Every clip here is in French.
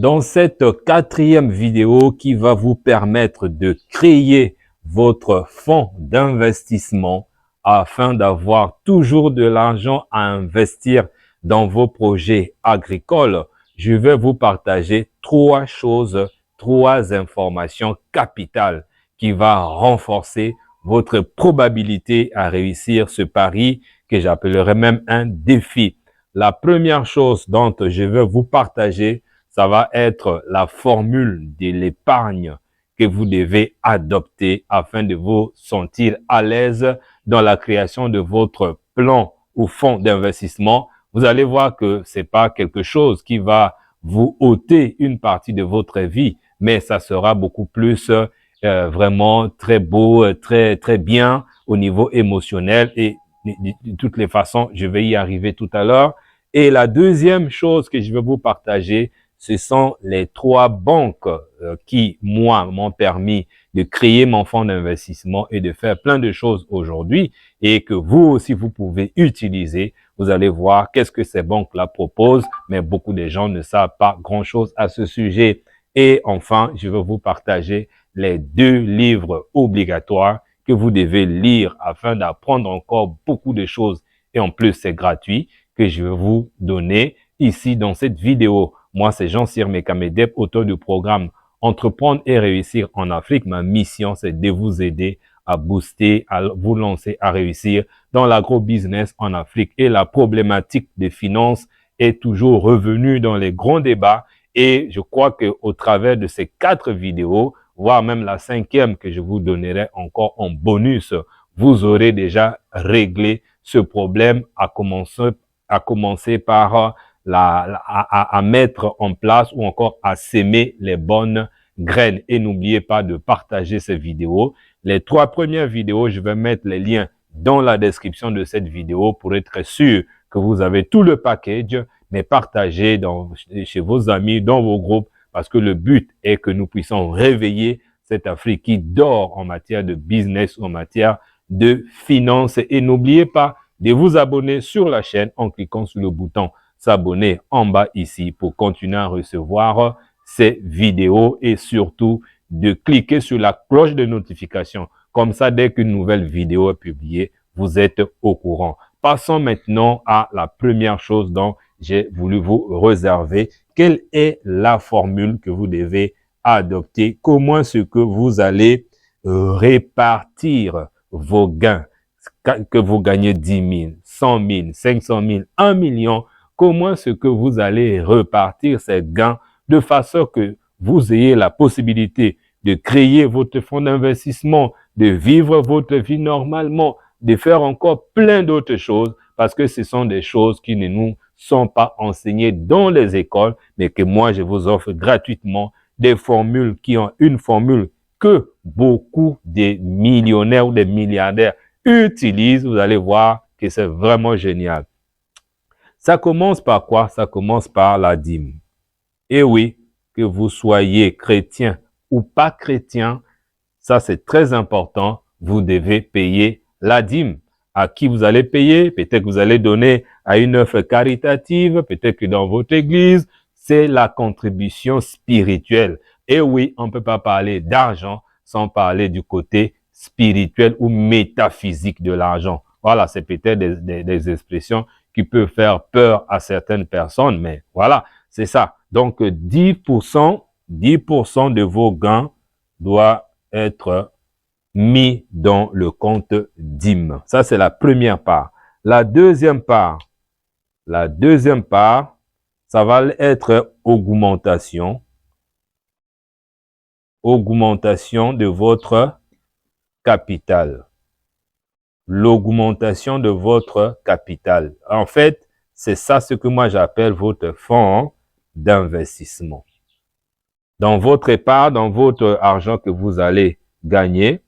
Dans cette quatrième vidéo qui va vous permettre de créer votre fonds d'investissement afin d'avoir toujours de l'argent à investir dans vos projets agricoles, je vais vous partager trois informations capitales qui va renforcer votre probabilité à réussir ce pari que j'appellerais même un défi. La première chose dont je vais vous partager, ça va être la formule de l'épargne que vous devez adopter afin de vous sentir à l'aise dans la création de votre plan ou fonds d'investissement. Vous allez voir que c'est pas quelque chose qui va vous ôter une partie de votre vie, mais ça sera beaucoup plus vraiment très beau, très bien au niveau émotionnel et de toutes les façons, je vais y arriver tout à l'heure. Et la deuxième chose que je vais vous partager, ce sont les trois banques qui, moi, m'ont permis de créer mon fonds d'investissement et de faire plein de choses aujourd'hui et que vous aussi, vous pouvez utiliser. Vous allez voir qu'est-ce que ces banques-là proposent, mais beaucoup de gens ne savent pas grand-chose à ce sujet. Et enfin, je vais vous partager les 2 livres obligatoires que vous devez lire afin d'apprendre encore beaucoup de choses. Et en plus, c'est gratuit que je vais vous donner ici dans cette vidéo. Moi, c'est Jean-Cyr Mekamedep, auteur du programme Entreprendre et réussir en Afrique. Ma mission, c'est de vous aider à booster, à vous lancer, à réussir dans l'agro-business en Afrique. Et la problématique des finances est toujours revenue dans les grands débats. Et je crois qu'au travers de ces 4 vidéos, voire même la 5e que je vous donnerai encore en bonus, vous aurez déjà réglé ce problème à commencer par à mettre en place ou encore à s'aimer les bonnes graines. Et n'oubliez pas de partager ces vidéos. Les 3 premières vidéos, je vais mettre les liens dans la description de cette vidéo pour être sûr que vous avez tout le package, mais partagez chez vos amis, dans vos groupes, parce que le but est que nous puissions réveiller cette Afrique qui dort en matière de business, en matière de finances. Et n'oubliez pas de vous abonner sur la chaîne en cliquant sur le bouton s'abonner en bas ici pour continuer à recevoir ces vidéos et surtout de cliquer sur la cloche de notification. Comme ça, dès qu'une nouvelle vidéo est publiée, vous êtes au courant. Passons maintenant à la première chose dont j'ai voulu vous réserver. Quelle est la formule que vous devez adopter? Comment est-ce que vous allez répartir vos gains? Que vous gagnez 10 000, 100 000, 500 000, 1 million, comment est-ce que vous allez repartir ces gains de façon que vous ayez la possibilité de créer votre fonds d'investissement, de vivre votre vie normalement, de faire encore plein d'autres choses, parce que ce sont des choses qui ne nous sont pas enseignées dans les écoles, mais que moi, je vous offre gratuitement des formules qui ont une formule que beaucoup de millionnaires ou des milliardaires utilisent. Vous allez voir que c'est vraiment génial. Ça commence par quoi? Ça commence par la dîme. Et oui, que vous soyez chrétien ou pas chrétien, ça c'est très important, vous devez payer la dîme. À qui vous allez payer? Peut-être que vous allez donner à une œuvre caritative, peut-être que dans votre église, c'est la contribution spirituelle. Et oui, on ne peut pas parler d'argent sans parler du côté spirituel ou métaphysique de l'argent. Voilà, c'est peut-être des expressions qui peuvent faire peur à certaines personnes, mais voilà, c'est ça. Donc, 10% de vos gains doit être mis dans le compte dîme. Ça, c'est la première part. La deuxième part, ça va être augmentation de votre capital. L'augmentation de votre capital. En fait, c'est ça ce que moi j'appelle votre fonds d'investissement. Dans votre épargne, dans votre argent que vous allez gagner,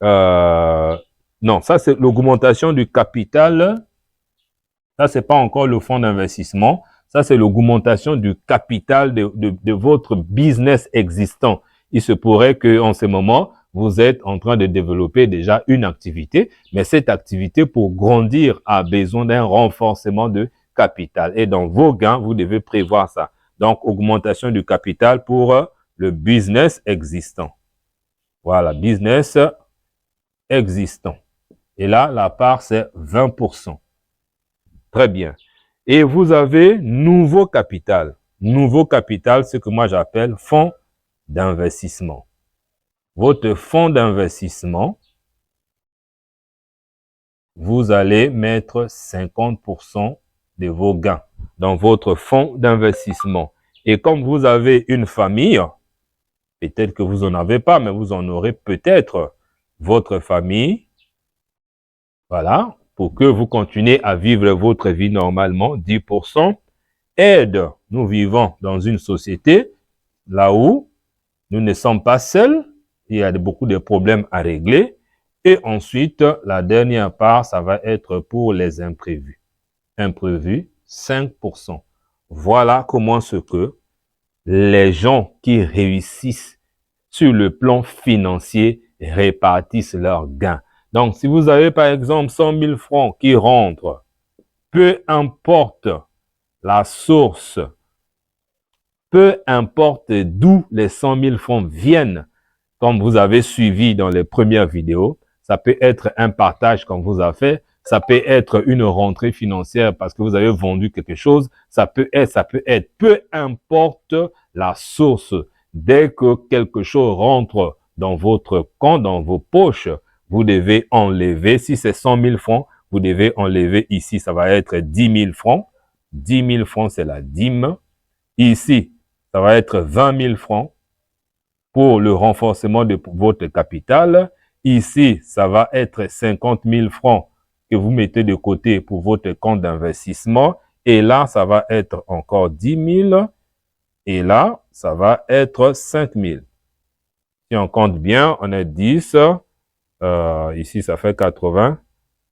non, ça c'est l'augmentation du capital. Ça, c'est pas encore le fonds d'investissement. Ça, c'est l'augmentation du capital de votre business existant. Il se pourrait qu'en ce moment, vous êtes en train de développer déjà une activité, mais cette activité, pour grandir, a besoin d'un renforcement de capital. Et dans vos gains, vous devez prévoir ça. Donc, augmentation du capital pour le business existant. Voilà, business existant. Et là, la part, c'est 20%. Très bien. Et vous avez nouveau capital. Nouveau capital, ce que moi j'appelle fonds d'investissement. Votre fonds d'investissement, vous allez mettre 50% de vos gains dans votre fonds d'investissement. Et comme vous avez une famille, peut-être que vous n'en avez pas, mais vous en aurez peut-être votre famille, voilà, pour que vous continuez à vivre votre vie normalement, 10%. Aide, nous vivons dans une société là où nous ne sommes pas seuls, il y a beaucoup de problèmes à régler. Et ensuite, la dernière part, ça va être pour les imprévus. Imprévus, 5%. Voilà comment ce que les gens qui réussissent sur le plan financier répartissent leurs gains. Donc, si vous avez par exemple 100 000 francs qui rentrent, peu importe la source, peu importe d'où les 100 000 francs viennent, comme vous avez suivi dans les premières vidéos, ça peut être un partage qu'on vous a fait, ça peut être une rentrée financière parce que vous avez vendu quelque chose, ça peut être, peu importe la source. Dès que quelque chose rentre dans votre compte, dans vos poches, vous devez enlever, si c'est 100 000 francs, vous devez enlever ici, ça va être 10 000 francs. 10 000 francs, c'est la dîme. Ici, ça va être 20 000 francs pour le renforcement de votre capital. Ici, ça va être 50 000 francs que vous mettez de côté pour votre compte d'investissement. Et là, ça va être encore 10 000. Et là, ça va être 5 000. Si on compte bien, on est 10. Ici, ça fait 80.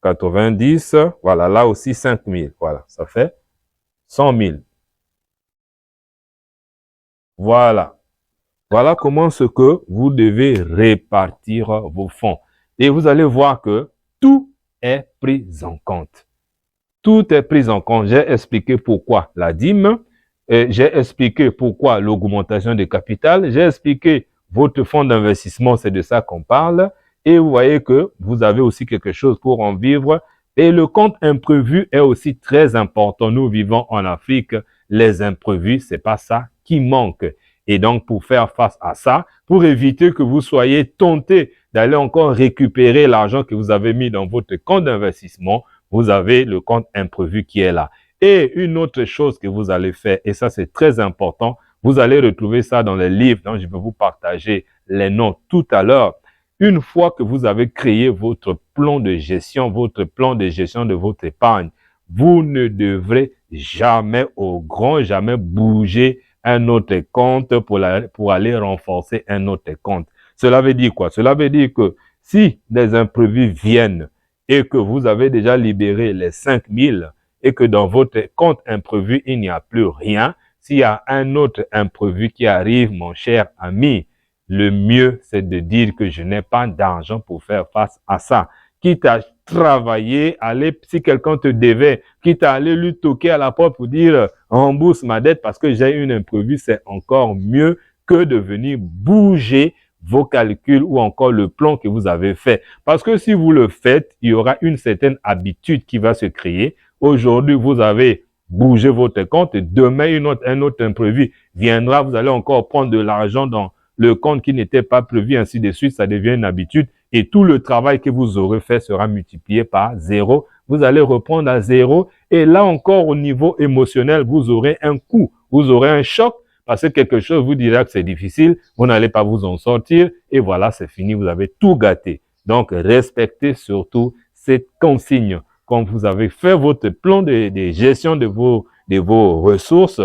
90. Voilà, là aussi 5 000. Voilà, ça fait 100 000. Voilà. Voilà comment ce que vous devez répartir vos fonds. Et vous allez voir que tout est pris en compte. Tout est pris en compte. J'ai expliqué pourquoi la dîme. J'ai expliqué pourquoi l'augmentation de capital. J'ai expliqué votre fonds d'investissement, c'est de ça qu'on parle. Et vous voyez que vous avez aussi quelque chose pour en vivre. Et le compte imprévu est aussi très important. Nous vivons en Afrique. Les imprévus, c'est pas ça qui manque. Et donc, pour faire face à ça, pour éviter que vous soyez tenté d'aller encore récupérer l'argent que vous avez mis dans votre compte d'investissement, vous avez le compte imprévu qui est là. Et une autre chose que vous allez faire, et ça c'est très important, vous allez retrouver ça dans les livres dont je vais vous partager les noms tout à l'heure. Une fois que vous avez créé votre plan de gestion de votre épargne, vous ne devrez jamais, au grand jamais, bouger un autre compte pour aller renforcer un autre compte. Cela veut dire quoi? Cela veut dire que si des imprévus viennent et que vous avez déjà libéré les 5 000 et que dans votre compte imprévu, il n'y a plus rien, s'il y a un autre imprévu qui arrive, mon cher ami, le mieux, c'est de dire que je n'ai pas d'argent pour faire face à ça. Quitte à travailler, aller, si quelqu'un te devait, quitte à aller lui toquer à la porte pour dire rembourse ma dette parce que j'ai une imprévue, c'est encore mieux que de venir bouger vos calculs ou encore le plan que vous avez fait. Parce que si vous le faites, il y aura une certaine habitude qui va se créer. Aujourd'hui, vous avez bougé votre compte et demain, un autre imprévu viendra, vous allez encore prendre de l'argent dans le compte qui n'était pas prévu, ainsi de suite, ça devient une habitude et tout le travail que vous aurez fait sera multiplié par 0. Vous allez reprendre à 0 et là encore au niveau émotionnel, vous aurez un coup, vous aurez un choc parce que quelque chose vous dira que c'est difficile, vous n'allez pas vous en sortir et voilà, c'est fini, vous avez tout gâté. Donc, respectez surtout cette consigne. Quand vous avez fait votre plan de gestion de vos ressources,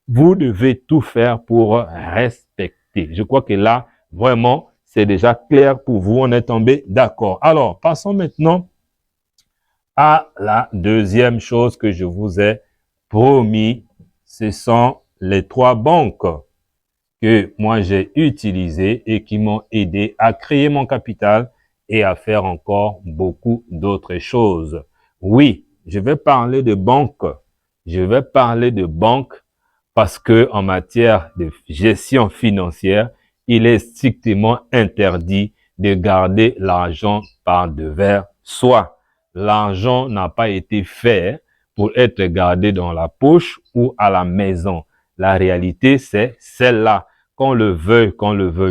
vous devez tout faire pour respecter. Je crois que là, vraiment, c'est déjà clair pour vous. On est tombé d'accord. Alors, passons maintenant à la deuxième chose que je vous ai promis. Ce sont les 3 banques que moi j'ai utilisées et qui m'ont aidé à créer mon capital et à faire encore beaucoup d'autres choses. Oui, je vais parler de banques. Je vais parler de banques parce que en matière de gestion financière, il est strictement interdit de garder l'argent par devers soi. L'argent n'a pas été fait pour être gardé dans la poche ou à la maison. La réalité, c'est celle-là. Qu'on le veuille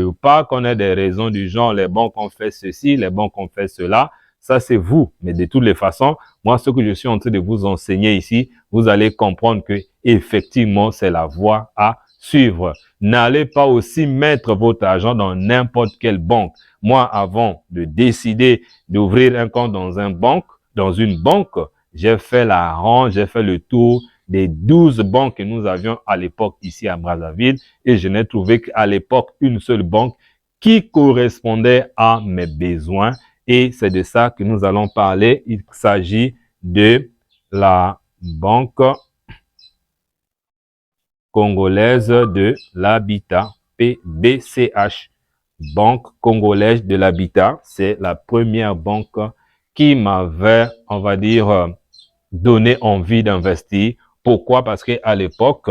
ou pas, qu'on ait des raisons du genre, les banques ont fait ceci, les banques ont fait cela, ça c'est vous. Mais de toutes les façons, moi, ce que je suis en train de vous enseigner ici, vous allez comprendre que effectivement, c'est la voie à suivre. N'allez pas aussi mettre votre argent dans n'importe quelle banque. Moi, avant de décider d'ouvrir un compte dans une banque, j'ai fait la ronde, j'ai fait le tour des 12 banques que nous avions à l'époque ici à Brazzaville et je n'ai trouvé qu'à l'époque une seule banque qui correspondait à mes besoins et c'est de ça que nous allons parler. Il s'agit de la Banque congolaise de l'habitat, BCH. Banque congolaise de l'habitat, c'est la première banque qui m'avait, on va dire, donné envie d'investir. Pourquoi? Parce qu'à l'époque,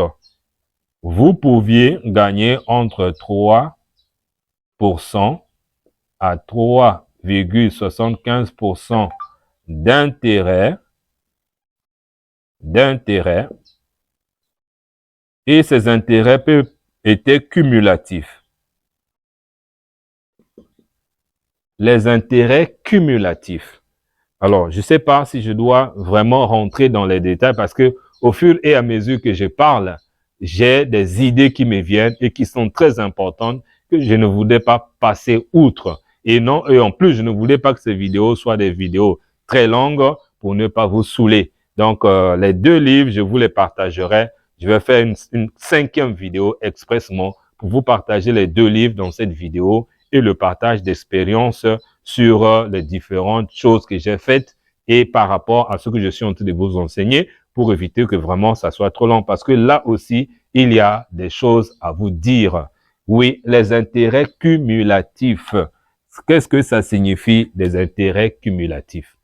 vous pouviez gagner entre 3% à 3,75% d'intérêt, et ces intérêts peuvent être cumulatifs. Les intérêts cumulatifs. Alors, je ne sais pas si je dois vraiment rentrer dans les détails parce que au fur et à mesure que je parle, j'ai des idées qui me viennent et qui sont très importantes que je ne voulais pas passer outre. Et non, et en plus, je ne voulais pas que ces vidéos soient des vidéos très longues pour ne pas vous saouler. Donc, les 2 livres, je vous les partagerai. Je vais faire une 5e vidéo expressement pour vous partager les 2 livres dans cette vidéo et le partage d'expériences sur les différentes choses que j'ai faites et par rapport à ce que je suis en train de vous enseigner pour éviter que vraiment ça soit trop long parce que là aussi, il y a des choses à vous dire. Oui, les intérêts cumulatifs. Qu'est-ce que ça signifie, les intérêts cumulatifs?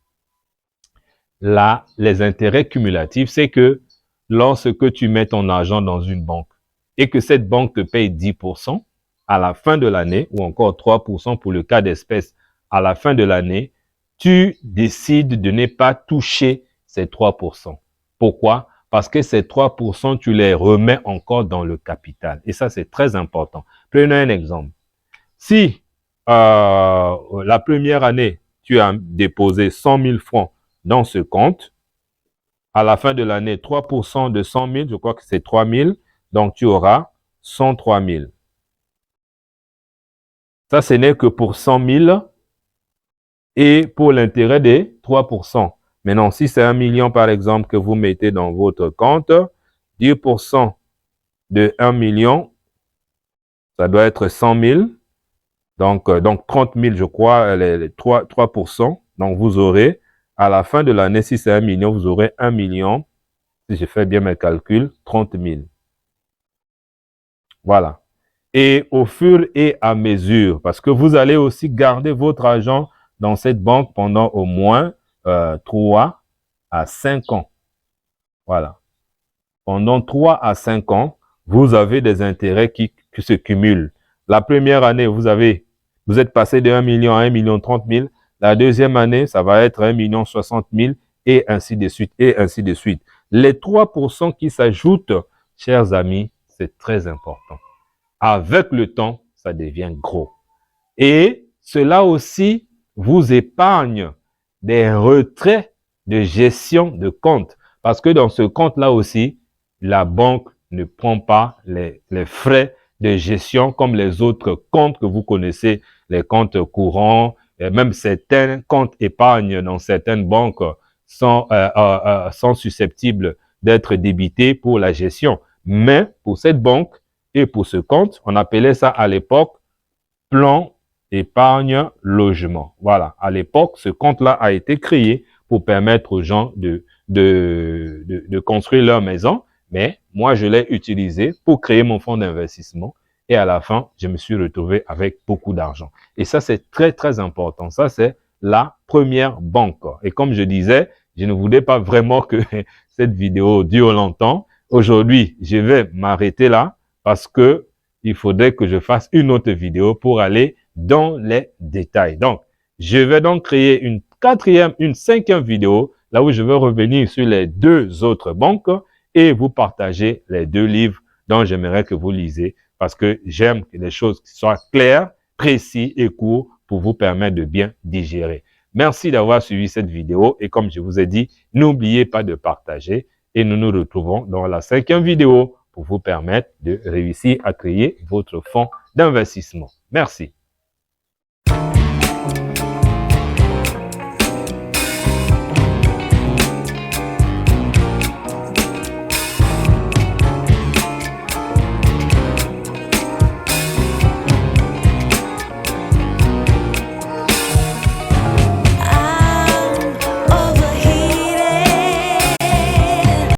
Là, les intérêts cumulatifs, c'est que lorsque tu mets ton argent dans une banque et que cette banque te paye 10%, à la fin de l'année, ou encore 3% pour le cas d'espèce, à la fin de l'année, tu décides de ne pas toucher ces 3%. Pourquoi? Parce que ces 3%, tu les remets encore dans le capital. Et ça, c'est très important. Prenons un exemple. Si la première année, tu as déposé 100 000 francs dans ce compte, à la fin de l'année, 3% de 100 000, je crois que c'est 3 000, donc tu auras 103 000. Ça, ce n'est que pour 100 000 et pour l'intérêt des 3%. Maintenant, si c'est 1 million, par exemple, que vous mettez dans votre compte, 10% de 1 million, ça doit être 100 000. Donc 30 000, je crois, les 3%. Donc, vous aurez, à la fin de l'année, si c'est 1 million, vous aurez 1 million, si je fais bien mes calculs, 30 000. Voilà. Et au fur et à mesure, parce que vous allez aussi garder votre argent dans cette banque pendant au moins 3 à 5 ans. Voilà. Pendant 3 à 5 ans, vous avez des intérêts qui se cumulent. La première année, vous êtes passé de 1 million à 1 million 30 000. La deuxième année, ça va être 1 million 60 000 et ainsi de suite, et ainsi de suite. Les 3% qui s'ajoutent, chers amis, c'est très important. Avec le temps, ça devient gros. Et cela aussi vous épargne des retraits de gestion de compte. Parce que dans ce compte-là aussi, la banque ne prend pas les frais de gestion comme les autres comptes que vous connaissez, les comptes courants, et même certains comptes épargne dans certaines banques sont susceptibles d'être débités pour la gestion. Mais pour cette banque et pour ce compte, on appelait ça à l'époque plan épargne logement. Voilà, à l'époque, ce compte-là a été créé pour permettre aux gens de construire leur maison, mais moi, je l'ai utilisé pour créer mon fonds d'investissement et à la fin, je me suis retrouvé avec beaucoup d'argent. Et ça, c'est très, très important. Ça, c'est la première banque. Et comme je disais, je ne voulais pas vraiment que cette vidéo dure longtemps. aujourd'hui, je vais m'arrêter là parce que il faudrait que je fasse une autre vidéo pour aller dans les détails. Donc, je vais donc créer une cinquième vidéo, là où je vais revenir sur les deux autres banques et vous partager les deux livres dont j'aimerais que vous lisez parce que j'aime que les choses soient claires, précises et courtes pour vous permettre de bien digérer. Merci d'avoir suivi cette vidéo et comme je vous ai dit, n'oubliez pas de partager et nous nous retrouvons dans la cinquième vidéo pour vous permettre de réussir à créer votre fonds d'investissement. Merci.